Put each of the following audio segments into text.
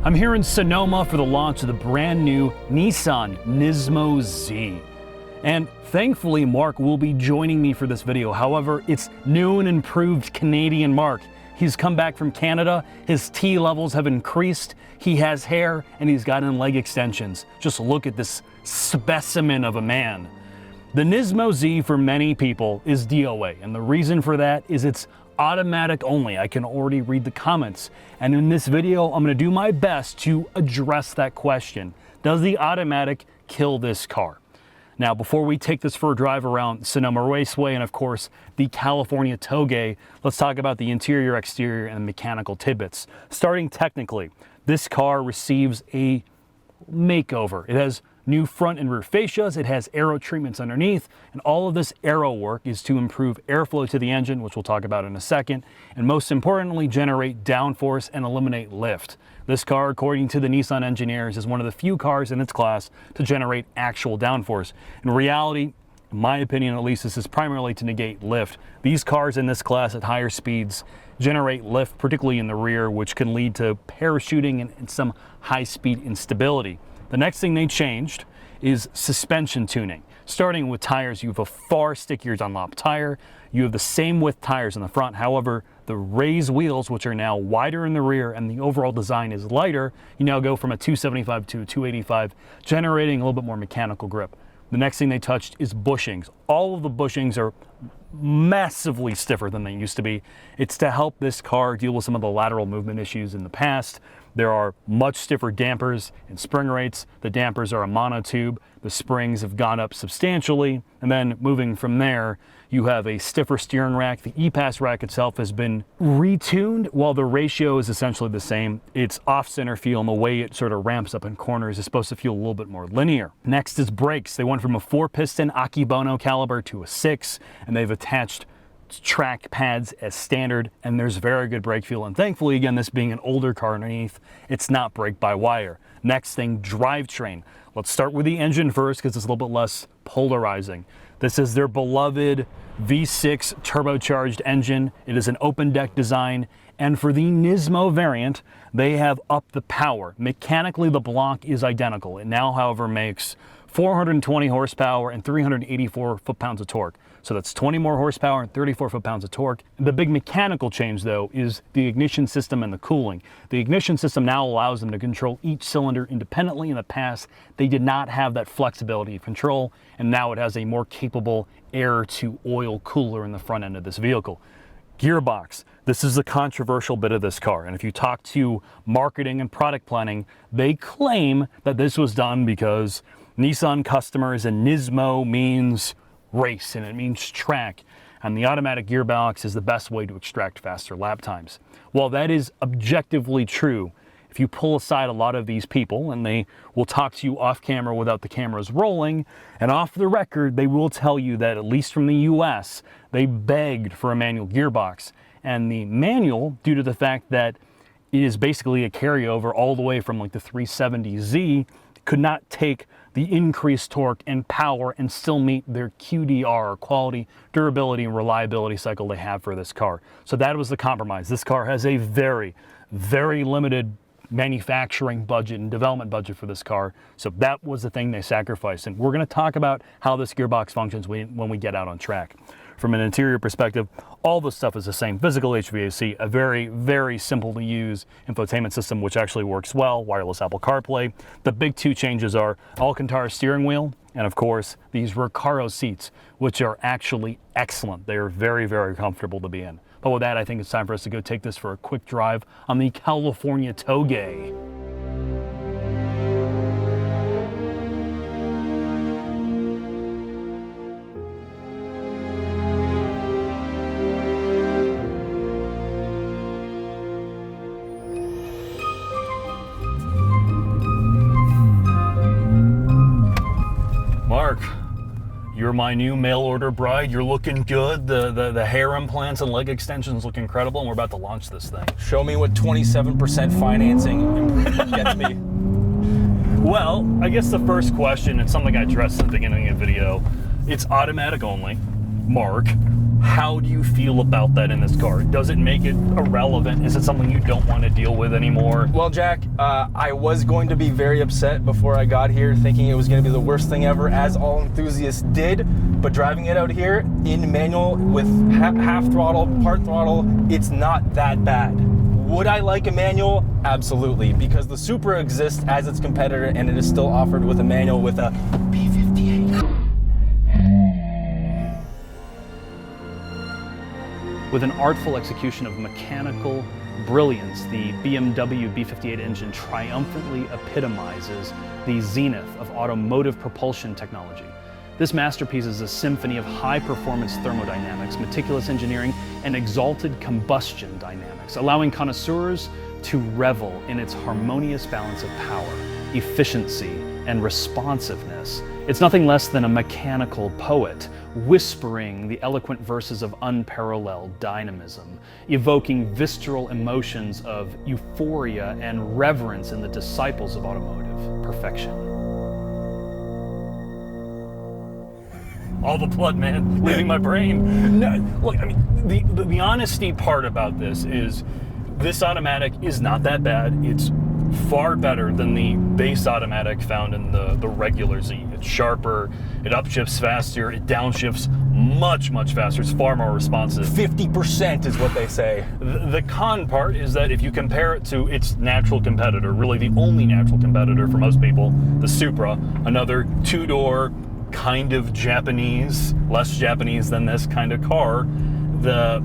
I'm here in Sonoma for the launch of the brand new Nissan Nismo Z. And thankfully, Mark will be joining me for this video. However, it's new and improved Canadian Mark. He's come back from Canada, his T levels have increased, he has hair, and he's gotten leg extensions. Just look at this specimen of a man. The Nismo Z for many people is DOA, and the reason for that is it's automatic only. I can already read the comments. And in this video, I'm going to do my best to address that question. Does the automatic kill this car? Now, before we take this for a drive around Sonoma Raceway and of course the California Toge, let's talk about the interior, exterior, and mechanical tidbits. Starting technically, this car receives a makeover. It has new front and rear fascias, it has aero treatments underneath, and all of this aero work is to improve airflow to the engine, which we'll talk about in a second, and most importantly, generate downforce and eliminate lift. This car, according to the Nissan engineers, is one of the few cars in its class to generate actual downforce. In reality, in my opinion at least, this is primarily to negate lift. These cars in this class at higher speeds generate lift, particularly in the rear, which can lead to parachuting and some high-speed instability. The next thing they changed is suspension tuning. Starting with tires, you have a far stickier Dunlop tire. You have the same width tires in the front. However, the raised wheels, which are now wider in the rear and the overall design is lighter, you now go from a 275 to a 285, generating a little bit more mechanical grip. The next thing they touched is bushings. All of the bushings are massively stiffer than they used to be. It's to help this car deal with some of the lateral movement issues in the past. There are much stiffer dampers and spring rates. The dampers are a monotube. The springs have gone up substantially. And then moving from there, you have a stiffer steering rack. The E-Pass rack itself has been retuned while the ratio is essentially the same. It's off-center feel, and the way it sort of ramps up in corners is supposed to feel a little bit more linear. Next is brakes. They went from a 4-piston Akebono caliber to a 6, and they've attached track pads as standard, and there's very good brake feel. And thankfully, again, this being an older car underneath, it's not brake by wire. Next thing, drivetrain. Let's start with the engine first because it's a little bit less polarizing. This is their beloved V6 turbocharged engine. It is an open deck design, and for the Nismo variant, they have upped the power. Mechanically, the block is identical. It now, however, makes 420 horsepower and 384 foot-pounds of torque. So that's 20 more horsepower and 34 foot-pounds of torque. The big mechanical change, though, is the ignition system and the cooling. The ignition system now allows them to control each cylinder independently. In the past, they did not have that flexibility of control, and now it has a more capable air-to-oil cooler in the front end of this vehicle. Gearbox. This is the controversial bit of this car, and if you talk to marketing and product planning, they claim that this was done because Nissan customers and Nismo means race and it means track, and the automatic gearbox is the best way to extract faster lap times. While that is objectively true, if you pull aside a lot of these people, and they will talk to you off camera without the cameras rolling, and off the record, they will tell you that at least from the US, they begged for a manual gearbox. And the manual, due to the fact that it is basically a carryover all the way from like the 370Z, could not take the increased torque and power and still meet their QDR, or quality, durability, and reliability cycle they have for this car. So that was the compromise. This car has a very, very limited manufacturing budget and development budget for this car. So that was the thing they sacrificed. And we're going to talk about how this gearbox functions when we get out on track. From an interior perspective, all this stuff is the same. Physical HVAC, a very, very simple to use infotainment system, which actually works well, wireless Apple CarPlay. The big two changes are Alcantara steering wheel, and of course, these Recaro seats, which are actually excellent. They are very, very comfortable to be in. But with that, I think it's time for us to go take this for a quick drive on the California Toge. Mark, you're my new mail order bride. You're looking good. The hair implants and leg extensions look incredible, and we're about to launch this thing. Show me what 27% financing gets me. Well, I guess the first question, it's something I addressed at the beginning of the video. It's automatic only. Mark, how do you feel about that in this car? Does it make it irrelevant? Is it something you don't want to deal with anymore? Well, Jack, I was going to be very upset before I got here, thinking it was going to be the worst thing ever, as all enthusiasts did. But driving it out here in manual with half throttle, part throttle, it's not that bad. Would I like a manual? Absolutely, because the Supra exists as its competitor, and it is still offered with a manual with a B58. With an artful execution of mechanical brilliance, the BMW B58 engine triumphantly epitomizes the zenith of automotive propulsion technology. This masterpiece is a symphony of high-performance thermodynamics, meticulous engineering, and exalted combustion dynamics, allowing connoisseurs to revel in its harmonious balance of power, efficiency, and responsiveness. It's nothing less than a mechanical poet, whispering the eloquent verses of unparalleled dynamism, evoking visceral emotions of euphoria and reverence in the disciples of automotive perfection. All the blood, man, leaving my brain. No, look, I mean, the honesty part about this is this automatic is not that bad. It's far better than the base automatic found in the regular Z. It's sharper, it upshifts faster, it downshifts much faster. It's far more responsive. 50% is what they say. The con part is that if you compare it to its natural competitor, really the only natural competitor for most people, the Supra, another two-door, kind of Japanese, less Japanese than this kind of car, the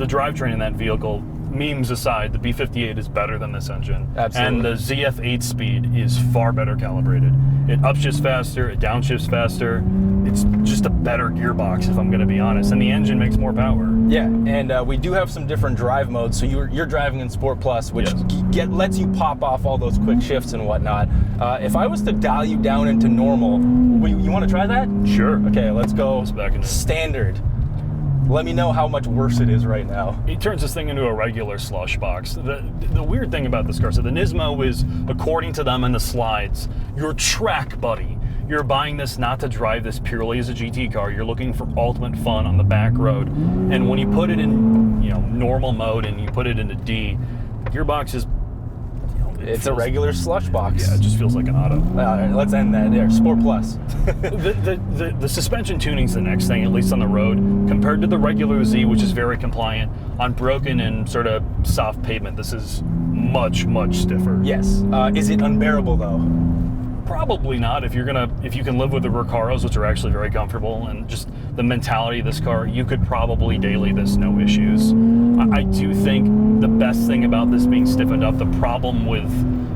drivetrain in that vehicle, memes aside, the B58 is better than this engine. Absolutely. And the ZF 8-speed is far better calibrated. It upshifts faster, it downshifts faster. It's just a better gearbox, if I'm going to be honest, and the engine makes more power. Yeah, and we do have some different drive modes. So you're driving in Sport Plus, which Yes. lets you pop off all those quick shifts and whatnot. If I was to dial you down into normal, you want to try that? Sure. Okay, let's go back into standard. Let me know how much worse it is right now. It turns this thing into a regular slush box. The weird thing about this car, so the Nismo is, according to them in the slides, your track buddy. You're buying this not to drive this purely as a GT car. You're looking for ultimate fun on the back road. And when you put it in, normal mode and you put it into D, gearbox is, It's a regular slush box. Yeah, it just feels like an auto. All right, let's end that there. Sport Plus. The suspension tuning's the next thing, at least on the road. Compared to the regular Z, which is very compliant, on broken and sort of soft pavement, this is much stiffer. Yes. Is it unbearable though? Probably not. If you can live with the Recaros, which are actually very comfortable, and just the mentality of this car, you could probably daily this no issues. I do think the best thing about this being stiffened up, the problem with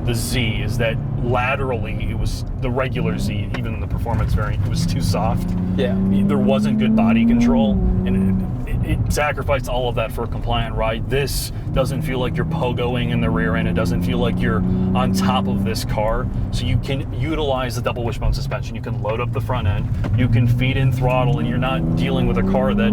the Z is that laterally it was the regular Z, even the performance variant, it was too soft. Yeah. There wasn't good body control, and it sacrificed all of that for a compliant ride. This doesn't feel like you're pogoing in the rear end. It doesn't feel like you're on top of this car. So you can utilize the double wishbone suspension. You can load up the front end. You can feed in throttle, and you're not dealing with a car that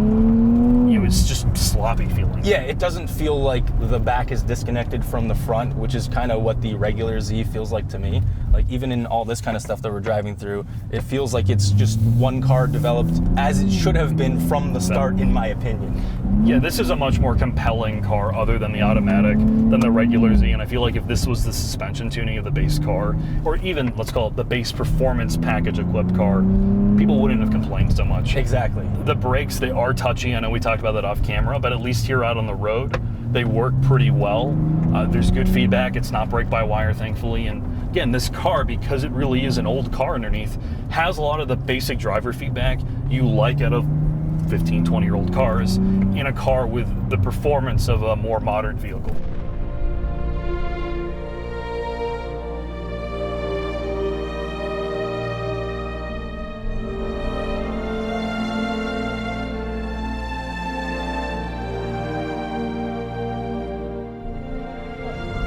it's just sloppy feeling. Yeah, it doesn't feel like the back is disconnected from the front, which is kind of what the regular Z feels like to me. Like even in all this kind of stuff that we're driving through, it feels like it's just one car developed as it should have been from the start, in my opinion. Yeah, this is a much more compelling car other than the automatic than the regular Z, and I feel like if this was the suspension tuning of the base car, or even, let's call it the base performance package equipped car, people wouldn't have complained so much. Exactly. The brakes, they are touchy. I know we talked about that off camera, but at least here out on the road, they work pretty well. There's good feedback. It's not brake-by-wire, thankfully, and again, this car, because it really is an old car underneath, has a lot of the basic driver feedback you like out of 15, 20-year-old cars in a car with the performance of a more modern vehicle.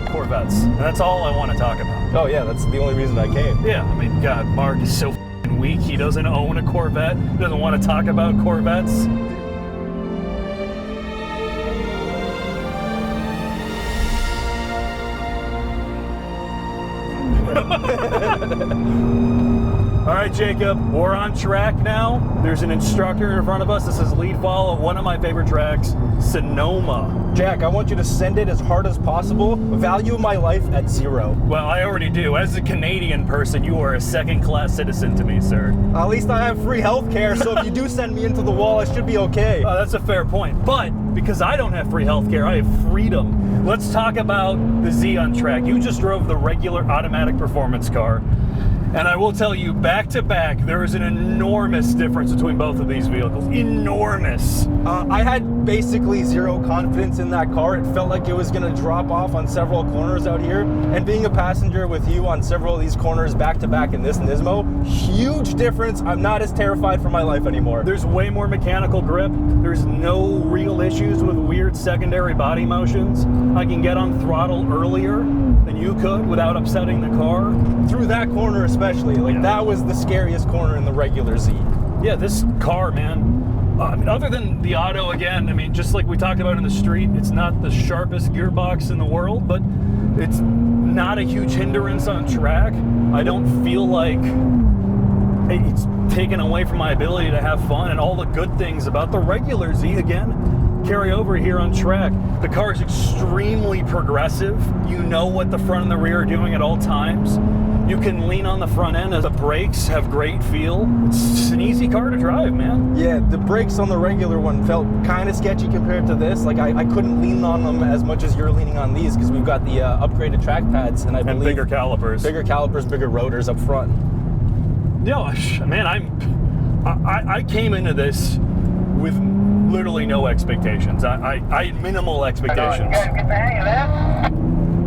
Corvettes, and that's all I want to talk about. Oh yeah, that's the only reason I came. Yeah, I mean, God, Mark is so fucking week. He doesn't own a Corvette, doesn't want to talk about Corvettes. All right, Jacob, we're on track now. There's an instructor in front of us. This is lead follow, one of my favorite tracks, Sonoma. Jack, I want you to send it as hard as possible. Value my life at 0. Well, I already do. As a Canadian person, you are a second-class citizen to me, sir. At least I have free health care, so if you do send me into the wall, I should be okay. That's a fair point. But because I don't have free health care, I have freedom. Let's talk about the Z on track. You just drove the regular automatic performance car. And I will tell you, back to back, there is an enormous difference between both of these vehicles. Enormous. I had basically 0 confidence in that car. It felt like it was going to drop off on several corners out here. And being a passenger with you on several of these corners back to back in this Nismo, huge difference. I'm not as terrified for my life anymore. There's way more mechanical grip. There's no real issues with weird secondary body motions. I can get on throttle earlier than you could without upsetting the car. Through that corner especially, like that was the scariest corner in the regular Z. Yeah, this car, man, I mean, other than the auto again, I mean, just like we talked about in the street, it's not the sharpest gearbox in the world, but it's not a huge hindrance on track. I don't feel like it's taken away from my ability to have fun, and all the good things about the regular Z, again, carry over here on track. The car is extremely progressive. You know what the front and the rear are doing at all times. You can lean on the front end as the brakes have great feel. It's an easy car to drive, man. Yeah, the brakes on the regular one felt kind of sketchy compared to this. Like I couldn't lean on them as much as you're leaning on these because we've got the upgraded track pads and I believe bigger calipers. Bigger calipers, bigger rotors up front. Yeah, man, I came into this with literally no expectations. I had minimal expectations.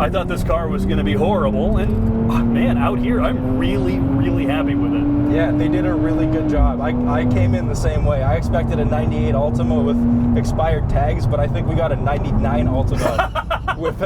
I thought this car was going to be horrible, and man, out here, I'm really, really happy with it. Yeah, they did a really good job. I came in the same way. I expected a 98 Altima with expired tags, but I think we got a 99 Altima with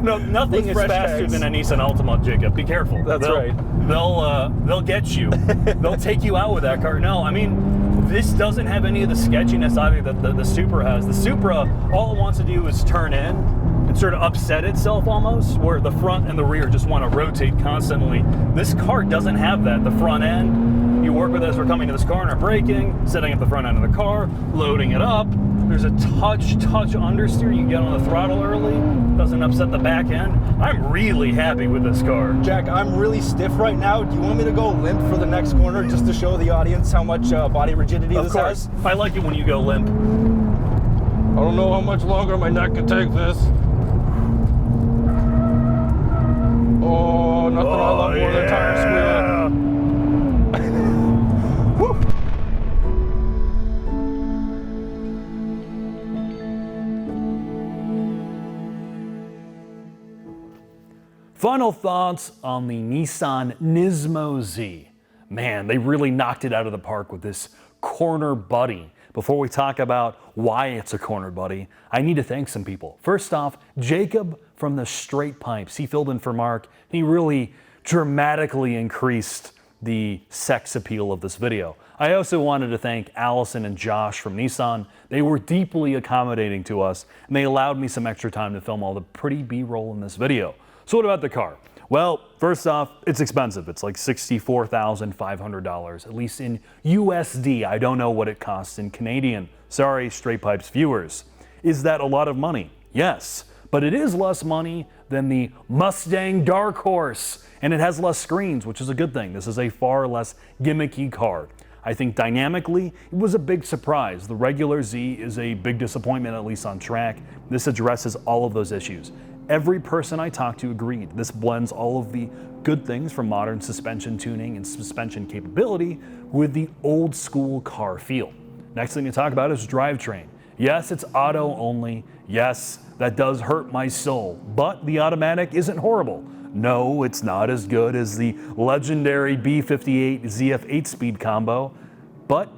no, nothing with is faster tags. than a Nissan Altima, Jacob. Be careful. That's right. They'll get you. They'll take you out with that car. No, I mean, this doesn't have any of the sketchiness either that the Supra has. The Supra, all it wants to do is turn in and sort of upset itself almost, where the front and the rear just want to rotate constantly. This car doesn't have that. The front end, you work with as we're coming to this corner, braking, setting up the front end of the car, loading it up. There's a touch understeer. You can get on the throttle early, doesn't upset the back end. I'm really happy with this car. Jack, I'm really stiff right now. Do you want me to go limp for the next corner just to show the audience how much body rigidity this has? Of course. I like it when you go limp. I don't know how much longer my neck can take this. Oh, nothing I love more than tire squealing. Woo. Final thoughts on the Nissan Nismo Z. Man, they really knocked it out of the park with this corner buddy. Before we talk about why it's a corner buddy, I need to thank some people. First off, Jacob from the Straight Pipes. He filled in for Mark. He really dramatically increased the sex appeal of this video. I also wanted to thank Allison and Josh from Nissan. They were deeply accommodating to us, and they allowed me some extra time to film all the pretty B-roll in this video. So what about the car? Well, first off, it's expensive. It's like $64,500, at least in USD. I don't know what it costs in Canadian. Sorry, Straight Pipes viewers. Is that a lot of money? Yes, but it is less money than the Mustang Dark Horse, and it has less screens, which is a good thing. This is a far less gimmicky car. I think dynamically, it was a big surprise. The regular Z is a big disappointment, at least on track. This addresses all of those issues. Every person I talked to agreed. This blends all of the good things from modern suspension tuning and suspension capability with the old school car feel. Next thing to talk about is drivetrain. Yes, it's auto only. Yes, that does hurt my soul, but the automatic isn't horrible. No, it's not as good as the legendary B58 ZF 8-speed combo, but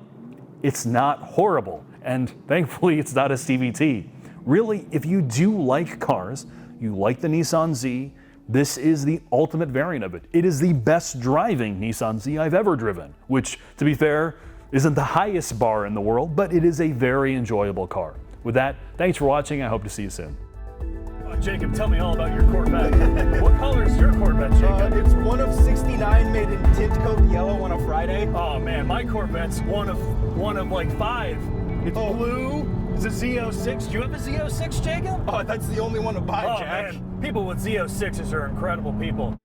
it's not horrible. And thankfully, it's not a CVT. Really, if you do like cars, you like the Nissan Z, this is the ultimate variant of it. It is the best driving Nissan Z I've ever driven, which, to be fair, isn't the highest bar in the world, but it is a very enjoyable car. With that, thanks for watching. I hope to see you soon. Jacob, tell me all about your Corvette. What color is your Corvette, Jacob? It's one of 69 made in tint coat yellow on a Friday. Oh man, my Corvette's one of like 5. It's blue. It's a Z06. Do you have a Z06, Jacob? Oh, that's the only one to buy, Jack. Man, people with Z06s are incredible people.